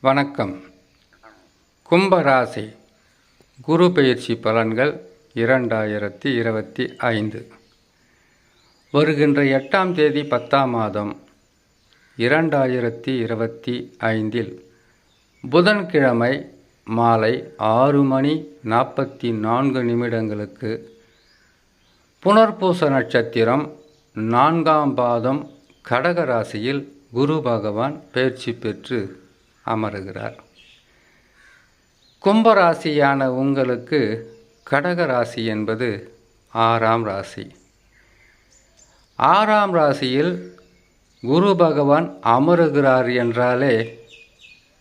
வணக்கம். கும்பராசி குரு பெயர்ச்சி பலன்கள் 2025 வருகின்ற 8ஆம் தேதி 10ஆம் மாதம் 2025 புதன்கிழமை மாலை 6:44 புனர்பூச நட்சத்திரம் 4ஆம் பாதம் கடகராசியில் குரு பகவான் பெயர்ச்சி பெற்று அமருகிறார். கும்பராசியான உங்களுக்கு கடகராசி என்பது 6ஆம் ராசி. 6ஆம் ராசியில் குரு பகவான் அமருகிறார் என்றாலே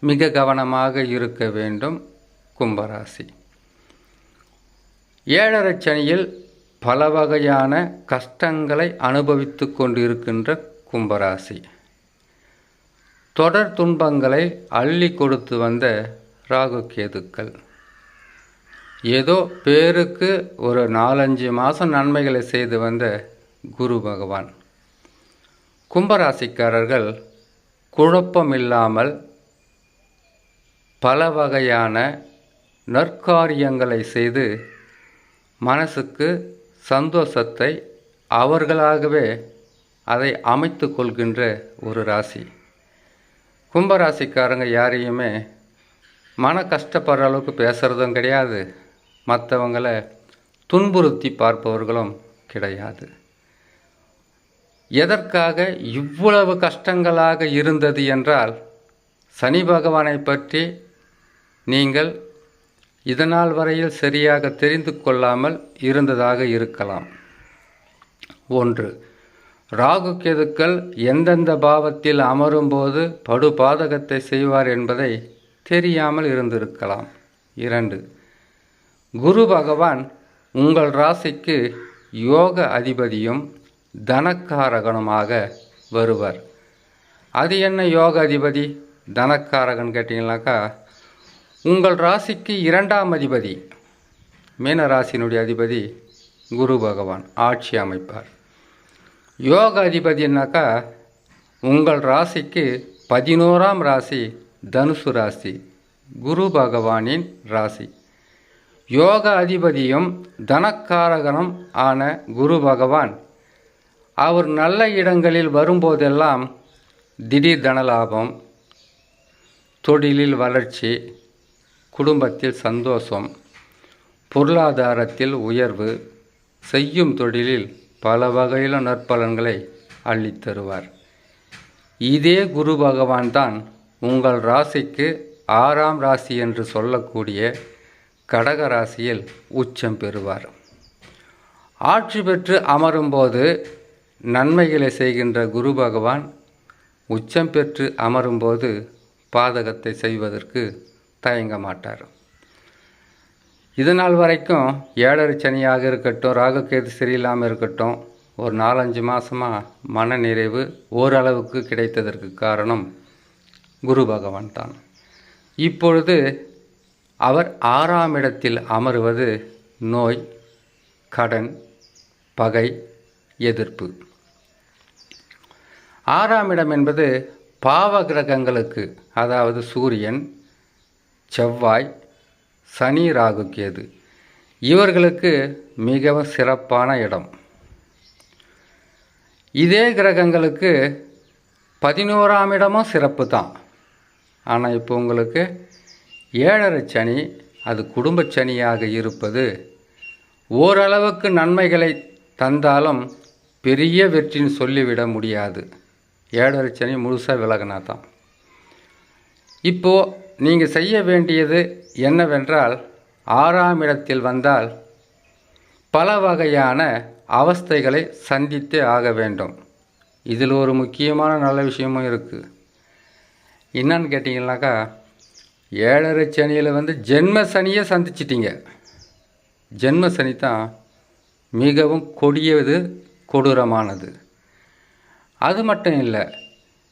மிக கவனமாக இருக்க வேண்டும். கும்பராசி 7.5 சனியில் பல வகையான கஷ்டங்களை அனுபவித்து கொண்டிருக்கின்ற கும்பராசி, தொடர் துன்பங்களை அள்ளி கொடுத்து வந்த ராகு கேதுக்கள், ஏதோ பேருக்கு ஒரு 4-5 மாதம் நன்மைகளை செய்து வந்த குரு பகவான். கும்பராசிக்காரர்கள் குழப்பமில்லாமல் பல வகையான நற்காரியங்களை செய்து மனசுக்கு சந்தோஷத்தை அவர்களாகவே அதை அமைத்து கொள்கின்ற ஒரு ராசி. கும்பராசிக்காரங்க யாரையுமே மன கஷ்டப்படுற அளவுக்கு பேசுகிறதும் கிடையாது, மற்றவங்களை துன்புறுத்தி பார்ப்பவர்களும் கிடையாது. எதற்காக இவ்வளவு கஷ்டங்களாக இருந்தது என்றால், சனி பகவானை பற்றி நீங்கள் இதனால் வரையில் சரியாக தெரிந்து கொள்ளாமல் இருந்ததாக இருக்கலாம். 1. ராகு கேதுக்கள் எந்தெந்த பாவத்தில் அமரும்போது படுபாதகத்தை செய்வார் என்பதை தெரியாமல் இருந்திருக்கலாம். 2. குரு பகவான் உங்கள் ராசிக்கு யோக அதிபதியும் தனக்காரகனுமாக வருவார். அது என்ன யோக அதிபதி தனக்காரகன் கேட்டிங்கனாக்கா, உங்கள் ராசிக்கு 2ஆம் அதிபதி, மீன ராசியினுடைய அதிபதி குரு பகவான் ஆட்சி அமைப்பார். யோக அதிபதினாக்கா உங்கள் ராசிக்கு 11ஆம் ராசி தனுசு ராசி, குரு பகவானின் ராசி. யோக அதிபதியும் தனக்காரகனும் ஆன குரு பகவான் அவர் நல்ல இடங்களில் வரும்போதெல்லாம் திடீர் தனலாபம், தொழிலில் வளர்ச்சி, குடும்பத்தில் சந்தோஷம், பொருளாதாரத்தில் உயர்வு, செய்யும் தொழிலில் பல வகையிலும் நற்பலன்களை அள்ளித்தருவார். இதே குரு பகவான் தான் உங்கள் ராசிக்கு 6ஆம் ராசி என்று சொல்லக்கூடிய கடக ராசியில் உச்சம் பெறுவார். ஆட்சி பெற்று அமரும்போது நன்மைகளை செய்கின்ற குரு பகவான் உச்சம் பெற்று அமரும்போது பாதகத்தை செய்வதற்கு தயங்க மாட்டார். இதனால் வரைக்கும் 7.5 சனியாக இருக்கட்டும், ராகுகேது சரியில்லாமல் இருக்கட்டும், ஒரு 4-5 மாதமாக மன நிறைவு ஓரளவுக்கு கிடைத்ததற்கு காரணம் குரு பகவான் தான். இப்பொழுது அவர் 6ஆம் இடத்தில் அமருவது நோய், கடன், பகை, எதிர்ப்பு. 6ஆம் இடம் என்பது பாவ கிரகங்களுக்கு, அதாவது சூரியன், செவ்வாய், சனி, ராகு கேது இவர்களுக்கு மிகவும் சிறப்பான இடம். இதே கிரகங்களுக்கு 11ஆம் இடமும் சிறப்பு தான். ஆனால் இப்போ உங்களுக்கு 7.5 சனி, அது குடும்ப சனியாக இருப்பது ஓரளவுக்கு நன்மைகளை தந்தாலும் பெரிய வெற்றின்னு சொல்லிவிட முடியாது. 7.5 சனி முழுசாக விலகினா தான். இப்போது நீங்கள் செய்ய வேண்டியது என்னவென்றால், 6ஆம் இடத்தில் வந்தால் பல வகையான அவஸ்தைகளை சந்தித்தே ஆக வேண்டும். இதில் ஒரு முக்கியமான நல்ல விஷயமும் இருக்குது. என்னன்னு கேட்டிங்கனாக்கா, 7.5 சனியில் ஜென்ம சனியை சந்திச்சிட்டிங்க. ஜென்ம சனி தான் மிகவும் கொடியது, கொடூரமானது. அது மட்டும் இல்லை,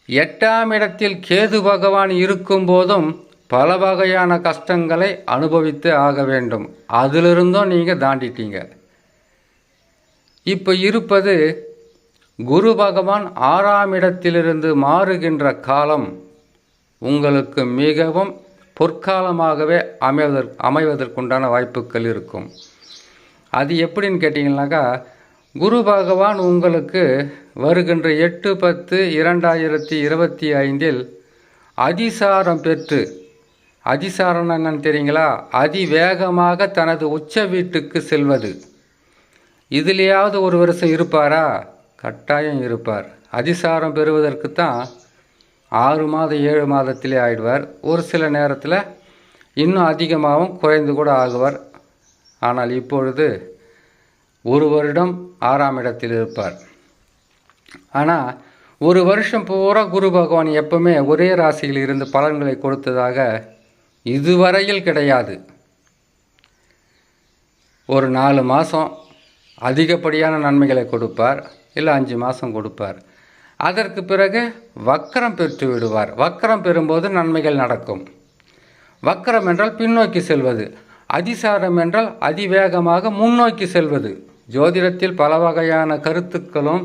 8ஆம் இடத்தில் கேது பகவான் இருக்கும்போதும் பல வகையான கஷ்டங்களை அனுபவித்து ஆக வேண்டும். அதிலிருந்தும் நீங்கள் தாண்டிட்டீங்க. இப்போ இருப்பது குரு பகவான் 6ஆம் இடத்திலிருந்து மாறுகின்ற காலம் உங்களுக்கு மிகவும் பொற்காலமாகவே அமைவதற்குண்டான வாய்ப்புகள் இருக்கும். அது எப்படின்னு கேட்டிங்கன்னாக்கா, குரு பகவான் உங்களுக்கு வருகின்ற 8/10/2025 அதிசாரம் பெற்று, அதிசாரம் என்னன்னு தெரியுங்களா? அதிவேகமாக தனது உச்ச வீட்டுக்கு செல்வது. இதுலேயாவது ஒரு வருஷம் இருப்பாரா? கட்டாயம் இருப்பார். அதிசாரம் பெறுவதற்குத்தான் 6 மாதம் 7 மாதத்திலே ஆயிடுவார். ஒரு சில நேரத்தில் இன்னும் அதிகமாகவும் குறைந்து கூட ஆகுவார். ஆனால் இப்பொழுது 1 வருடம் 6ஆம் இடத்தில் இருப்பார். ஆனால் ஒரு வருஷம் பூரா குரு பகவான் எப்பவுமே ஒரே ராசியில் இருந்து பலன்களை கொடுத்ததாக இதுவரையில் கிடையாது. ஒரு 4 மாதம் அதிகப்படியான நன்மைகளை கொடுப்பார், இல்லை 5 மாதம் கொடுப்பார். அதற்கு பிறகு வக்கரம் பெற்று விடுவார். வக்கரம் பெறும்போது நன்மைகள் நடக்கும். வக்கரம் என்றால் பின்னோக்கி செல்வது, அதிசாரம் என்றால் அதிவேகமாக முன்னோக்கி செல்வது. ஜோதிடத்தில் பல வகையான கருத்துக்களும்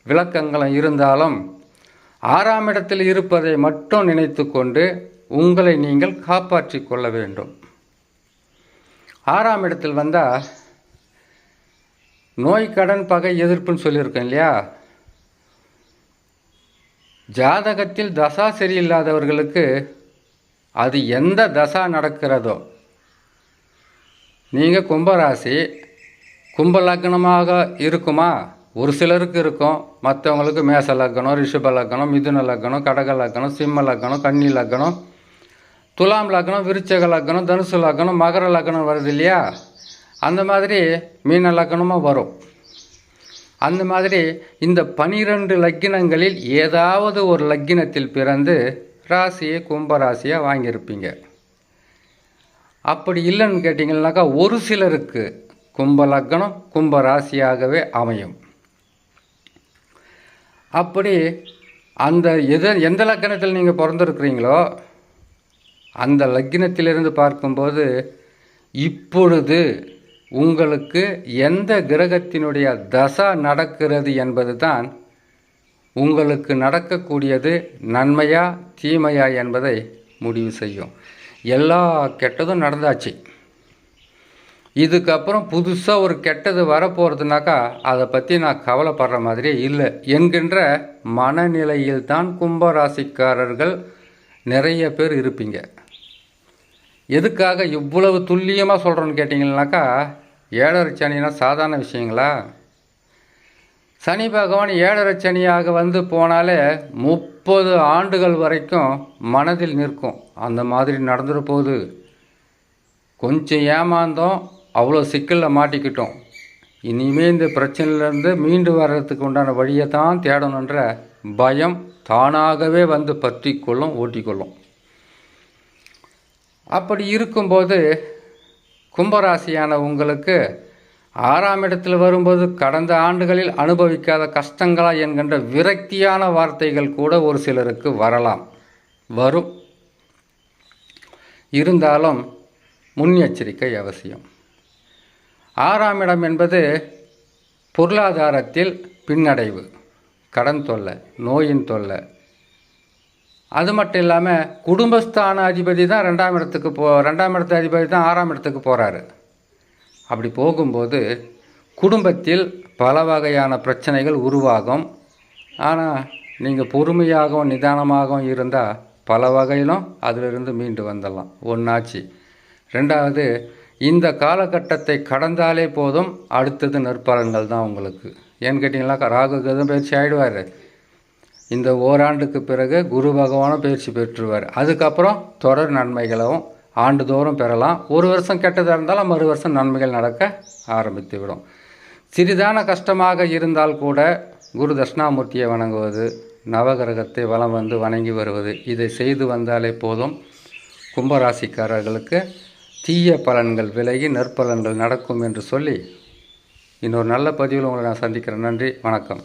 விளக்கங்களும் இருந்தாலும் 6ஆம் இடத்தில் இருப்பதை மட்டும் நினைத்து கொண்டு உங்களை நீங்கள் காப்பாற்றி கொள்ள வேண்டும். 6ஆம் இடத்தில் வந்தால் நோய், கடன், பகை, எதிர்ப்புன்னு சொல்லியிருக்கேன் இல்லையா? ஜாதகத்தில் தசா சரியில்லாதவர்களுக்கு அது எந்த தசா நடக்கிறதோ, நீங்கள் கும்பராசி, கும்ப லக்னமாக இருக்குமா? ஒரு சிலருக்கு இருக்கும். மற்றவங்களுக்கு மேச லக்னம், ரிஷப லக்னம், மிதுன லக்னம், கடக லக்னம், சிம்ம லக்னம், கன்னி லக்னம், துலாம் லக்னம், விருச்சக லக்னம், தனுசு லக்னம், மகர லக்னம் வருது இல்லையா? அந்த மாதிரி மீன லக்னமும் வரும். அந்த மாதிரி இந்த 12 லக்கினங்களில் ஏதாவது ஒரு லக்கினத்தில் பிறந்து ராசியை கும்பராசியாக வாங்கியிருப்பீங்க. அப்படி இல்லைன்னு கேட்டிங்கன்னாக்கா ஒரு சிலருக்கு கும்ப லக்னம் கும்பராசியாகவே அமையும். அப்படி அந்த எந்த லக்கினத்தில் நீங்கள் பிறந்திருக்கிறீங்களோ அந்த லக்கினத்திலிருந்து பார்க்கும்போது இப்பொழுது உங்களுக்கு எந்த கிரகத்தினுடைய தசா நடக்கிறது என்பது தான் உங்களுக்கு நடக்கக்கூடியது நன்மையா தீமையா என்பதை முடிவு செய்யும். எல்லா கெட்டதும் நடந்தாச்சு. இதுக்கப்புறம் புதுசாக ஒரு கெட்டது வரப்போகிறதுனாக்கா அதை பற்றி நான் கவலைப்படுற மாதிரியே இல்லை என்கின்ற மனநிலையில் தான் கும்பராசிக்காரர்கள் நிறைய பேர் இருப்பீங்க. எதுக்காக இவ்வளவு துல்லியமாக சொல்கிறோன்னு கேட்டிங்கன்னாக்கா, 7.5 சனினா சாதாரண விஷயங்களா? சனி பகவான் 7.5 சனியாக வந்து போனாலே 30 ஆண்டுகள் வரைக்கும் மனதில் நிற்கும். அந்த மாதிரி நடந்துட போகுது. கொஞ்சம் ஏமாந்தோம், அவ்வளோ சிக்கலில் மாட்டிக்கிட்டோம். இனிமேல் இந்த பிரச்சனையிலேருந்து மீண்டு வர்றதுக்கு உண்டான வழியை தான் தேடணுன்ற பயம் தானாகவே வந்து பற்றி கொள்ளும், ஓட்டிக்கொள்ளும். அப்படி இருக்கும்போது கும்பராசியான உங்களுக்கு 6ஆம் இடத்தில் வரும்போது கடந்த ஆண்டுகளில் அனுபவிக்காத கஷ்டங்களா என்கின்ற விரக்தியான வார்த்தைகள் கூட ஒரு சிலருக்கு வரும். இருந்தாலும் முன்னெச்சரிக்கை அவசியம். 6ஆம் இடம் என்பது பொருளாதாரத்தில் பின்னடைவு, கடன் தொல்லை, நோயின் தொல்லை. அது மட்டும் இல்லாமல் குடும்பஸ்தான அதிபதி தான் 2ஆம் இடத்து அதிபதி தான் 6ஆம் இடத்துக்கு போகிறாரு. அப்படி போகும்போது குடும்பத்தில் பல வகையான பிரச்சனைகள் உருவாகும். ஆனால் நீங்கள் பொறுமையாகவும் நிதானமாகவும் இருந்தால் பல வகையிலும் அதிலிருந்து மீண்டு வந்துடலாம். ஒன்றாச்சு. 2வது, இந்த காலகட்டத்தை கடந்தாலே போதும், அடுத்தது நற்பலன்கள் தான் உங்களுக்கு. ஏன்னு கேட்டிங்கனாக்கா ராகு கதம் பயிற்சி ஆகிடுவார். இந்த ஓராண்டுக்கு பிறகு குரு பகவானும் பயிற்சி பெற்றுவார். அதுக்கப்புறம் தொடர் நன்மைகளும் ஆண்டுதோறும் பெறலாம். ஒரு வருஷம் கெட்டதாக இருந்தாலும் மறு வருஷம் நன்மைகள் நடக்க ஆரம்பித்து விடும். சிறிதான கஷ்டமாக இருந்தால் கூட குரு தட்சிணாமூர்த்தியை வணங்குவது, நவகிரகத்தை வலம் வந்து வணங்கி வருவது, இதை செய்து வந்தாலே போதும் கும்பராசிக்காரர்களுக்கு தீய பலன்கள் விலகி நற்பலன்கள் நடக்கும் என்று சொல்லி இன்னொரு நல்ல பதிவில் உங்களை நான் சந்திக்கிறேன். நன்றி, வணக்கம்.